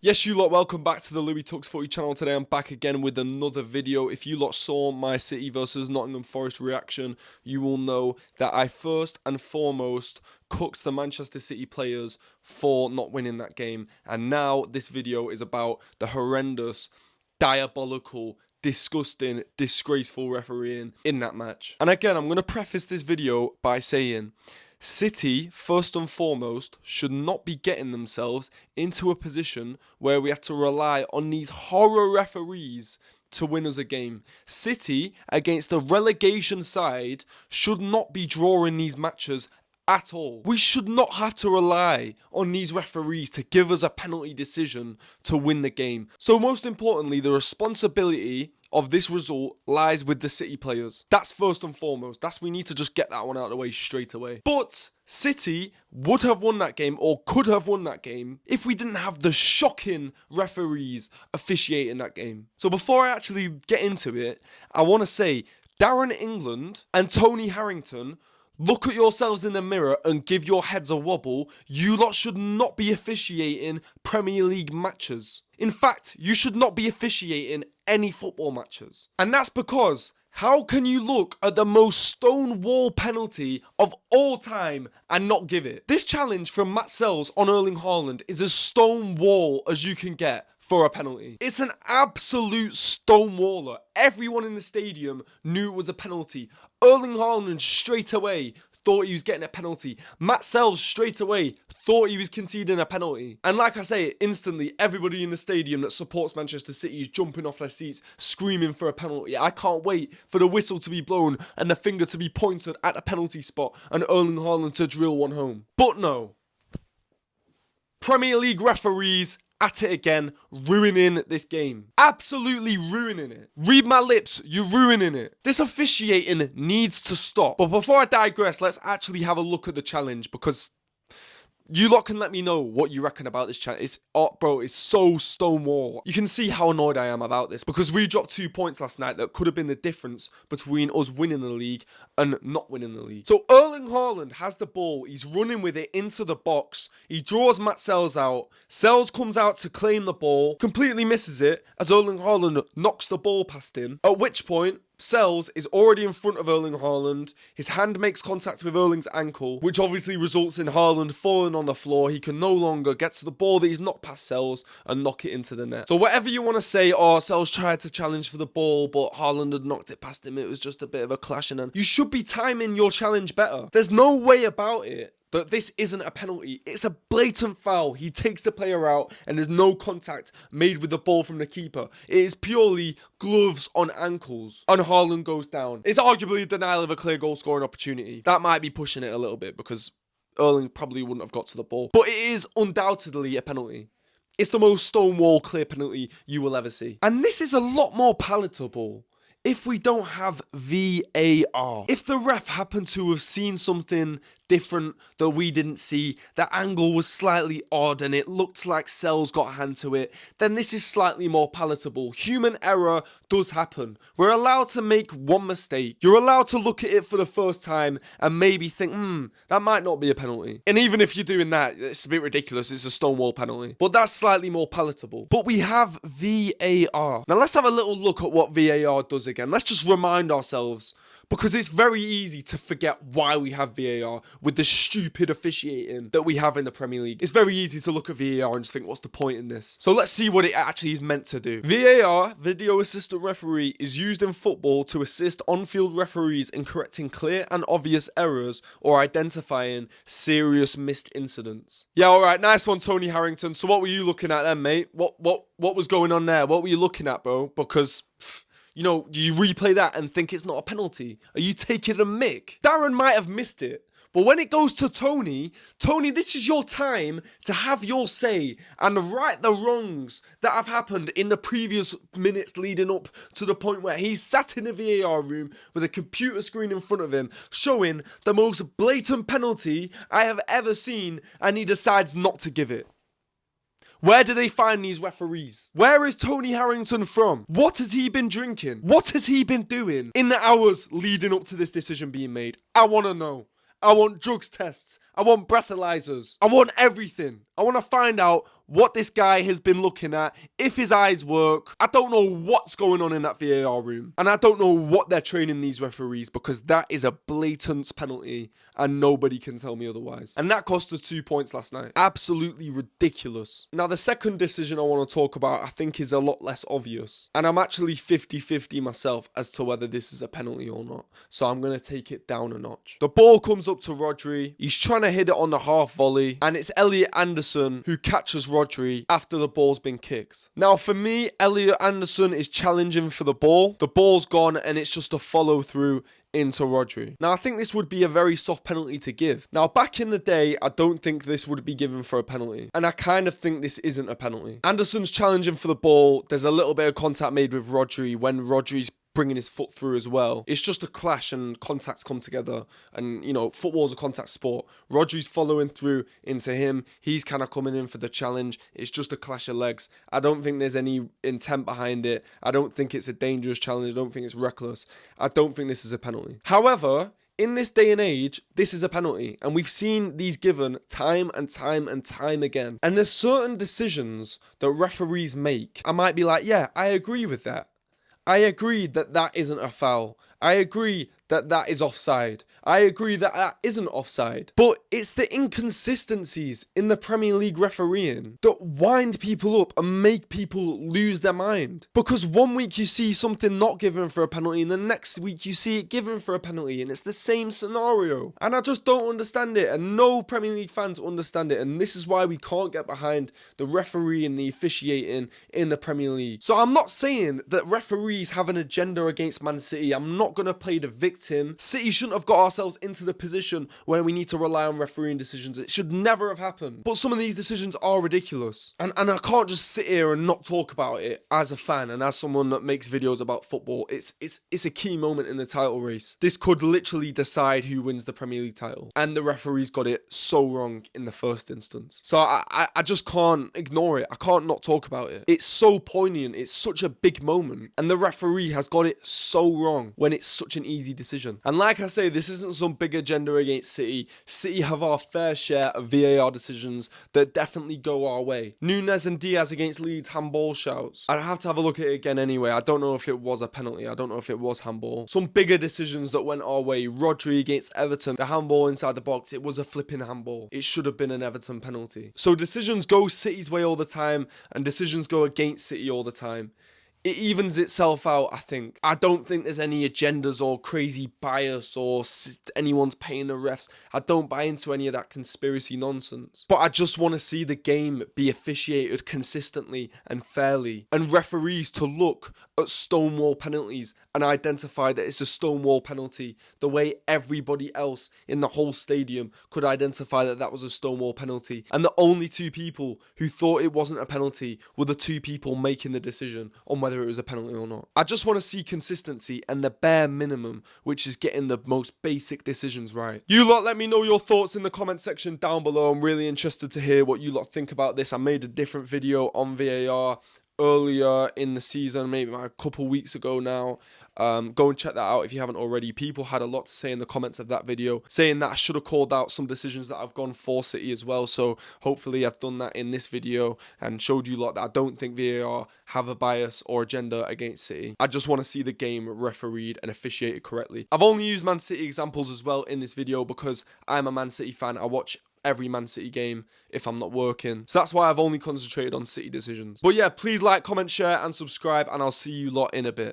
Yes, you lot, welcome back to the Louis Tux Footy channel. Today I'm back again with another video. If you lot saw my City versus Nottingham Forest reaction, you will know that I first and foremost cooked the Manchester City players for not winning that game. And now this video is about the horrendous, diabolical, disgusting, disgraceful refereeing in that match. And again, I'm going to preface this video by saying City, first and foremost, should not be getting themselves into a position where we have to rely on these horror referees to win us a game. City, against a relegation side, should not be drawing these matches at all. We should not have to rely on these referees to give us a penalty decision to win the game. So most importantly, the responsibility of this result lies with the City players. That's first and foremost. We need to just get that one out of the way straight away. But City would have won that game, or could have won that game, if we didn't have the shocking referees officiating that game. So before I actually get into it, I want to say Darren England and Tony Harrington, look at yourselves in the mirror and give your heads a wobble. You lot should not be officiating Premier League matches. In fact, you should not be officiating any football matches. And that's because how can you look at the most stonewall penalty of all time and not give it? This challenge from Matt Sells on Erling Haaland is as stonewall as you can get for a penalty. It's an absolute stonewaller. Everyone in the stadium knew it was a penalty. Erling Haaland straight away thought he was getting a penalty. Matt Sells straight away thought he was conceding a penalty. And like I say, instantly everybody in the stadium that supports Manchester City is jumping off their seats, screaming for a penalty. I can't wait for the whistle to be blown and the finger to be pointed at the penalty spot and Erling Haaland to drill one home. But no. Premier League referees at it again, ruining this game. Absolutely ruining it. Read my lips, you're ruining it. This officiating needs to stop. But before I digress, let's actually have a look at the challenge, because you lot can let me know what you reckon about this challenge. It's so stonewall. You can see how annoyed I am about this, because we dropped 2 points last night that could have been the difference between us winning the league and not winning the league. So Erling Haaland has the ball. He's running with it into the box. He draws Matt Sells out. Sells comes out to claim the ball, completely misses it as Erling Haaland knocks the ball past him. At which point, Sells is already in front of Erling Haaland. His hand makes contact with Erling's ankle, which obviously results in Haaland falling on the floor. He can no longer get to the ball that he's knocked past Sells and knock it into the net. So whatever you want to say, Sells tried to challenge for the ball, but Haaland had knocked it past him. It was just a bit of a clash, and you should be timing your challenge better. There's no way about it that this isn't a penalty. It's a blatant foul. He takes the player out and there's no contact made with the ball from the keeper. It is purely gloves on ankles and Haaland goes down. It's arguably a denial of a clear goal scoring opportunity. That might be pushing it a little bit, because Erling probably wouldn't have got to the ball. But it is undoubtedly a penalty. It's the most stonewall clear penalty you will ever see. And this is a lot more palatable if we don't have VAR. If the ref happened to have seen something different that we didn't see, the angle was slightly odd and it looked like Sells got a hand to it, then this is slightly more palatable. Human error does happen. We're allowed to make one mistake. You're allowed to look at it for the first time and maybe think, that might not be a penalty. And even if you're doing that, it's a bit ridiculous. It's a stonewall penalty. But that's slightly more palatable. But we have VAR. Now let's have a little look at what VAR does again. Let's just remind ourselves, because it's very easy to forget why we have VAR with the stupid officiating that we have in the Premier League. It's very easy to look at VAR and just think, what's the point in this? So let's see what it actually is meant to do. VAR, Video Assistant Referee, is used in football to assist on-field referees in correcting clear and obvious errors or identifying serious missed incidents. Yeah, alright, nice one, Tony Harrington. So what were you looking at then, mate? What was going on there? What were you looking at, bro? Because do you replay that and think it's not a penalty? Are you taking a mick? Darren might have missed it, but when it goes to Tony, this is your time to have your say and right the wrongs that have happened in the previous minutes leading up to the point where he's sat in a VAR room with a computer screen in front of him showing the most blatant penalty I have ever seen, and he decides not to give it. Where do they find these referees? Where is Tony Harrington from? What has he been drinking? What has he been doing in the hours leading up to this decision being made? I want to know. I want drugs tests. I want breathalyzers. I want everything. I want to find out what this guy has been looking at, if his eyes work. I don't know what's going on in that VAR room. And I don't know what they're training these referees, because that is a blatant penalty and nobody can tell me otherwise. And that cost us 2 points last night. Absolutely ridiculous. Now, the second decision I want to talk about, I think, is a lot less obvious. And I'm actually 50-50 myself as to whether this is a penalty or not. So I'm going to take it down a notch. The ball comes up to Rodri. He's trying to hit it on the half volley. And it's Elliot Anderson who catches Rodri after the ball's been kicked. Now, for me, Elliot Anderson is challenging for the ball. The ball's gone and it's just a follow through into Rodri. Now, I think this would be a very soft penalty to give. Now, back in the day, I don't think this would be given for a penalty. And I kind of think this isn't a penalty. Anderson's challenging for the ball. There's a little bit of contact made with Rodri when Rodri's bringing his foot through as well. It's just a clash and contacts come together. And, you know, football's a contact sport. Rodri's following through into him. He's kind of coming in for the challenge. It's just a clash of legs. I don't think there's any intent behind it. I don't think it's a dangerous challenge. I don't think it's reckless. I don't think this is a penalty. However, in this day and age, this is a penalty. And we've seen these given time and time and time again. And there's certain decisions that referees make. I might be like, yeah, I agree with that. I agree that that isn't a foul. I agree that that is offside. I agree that that isn't offside. But it's the inconsistencies in the Premier League refereeing that wind people up and make people lose their mind. Because one week you see something not given for a penalty and the next week you see it given for a penalty, and it's the same scenario. And I just don't understand it, and no Premier League fans understand it, and this is why we can't get behind the referee and the officiating in the Premier League. So I'm not saying that referees have an agenda against Man City. I'm not going to play the victim. City shouldn't have got ourselves into the position where we need to rely on refereeing decisions. It should never have happened. But some of these decisions are ridiculous. And I can't just sit here and not talk about it as a fan and as someone that makes videos about football. It's a key moment in the title race. This could literally decide who wins the Premier League title. And the referees got it so wrong in the first instance. So I just can't ignore it. I can't not talk about it. It's so poignant. It's such a big moment. And the referee has got it so wrong when it's such an easy decision. And like I say, this isn't some big agenda against City. City have our fair share of VAR decisions that definitely go our way. Nunes and Diaz against Leeds handball shouts. I'd have to have a look at it again anyway. I don't know if it was a penalty. I don't know if it was handball. Some bigger decisions that went our way. Rodri against Everton. The handball inside the box. It was a flipping handball. It should have been an Everton penalty. So decisions go City's way all the time and decisions go against City all the time. It evens itself out, I think. I don't think there's any agendas or crazy bias or anyone's paying the refs. I don't buy into any of that conspiracy nonsense. But I just want to see the game be officiated consistently and fairly. And referees to look at stonewall penalties and identify that it's a stonewall penalty the way everybody else in the whole stadium could identify that that was a stonewall penalty. And the only two people who thought it wasn't a penalty were the two people making the decision on whether it was a penalty or not. I just want to see consistency and the bare minimum, which is getting the most basic decisions right. You lot, let me know your thoughts in the comment section down below. I'm really interested to hear what you lot think about this. I made a different video on VAR earlier in the season, maybe a couple weeks ago now. Go and check that out if you haven't already. People had a lot to say in the comments of that video, saying that I should have called out some decisions that I've gone for City as well. So hopefully I've done that in this video and showed you lot that I don't think VAR have a bias or agenda against City. I just want to see the game refereed and officiated correctly. I've only used Man City examples as well in this video because I'm a Man City fan. I watch every Man City game if I'm not working. So that's why I've only concentrated on City decisions. But yeah, please like, comment, share and subscribe, and I'll see you lot in a bit.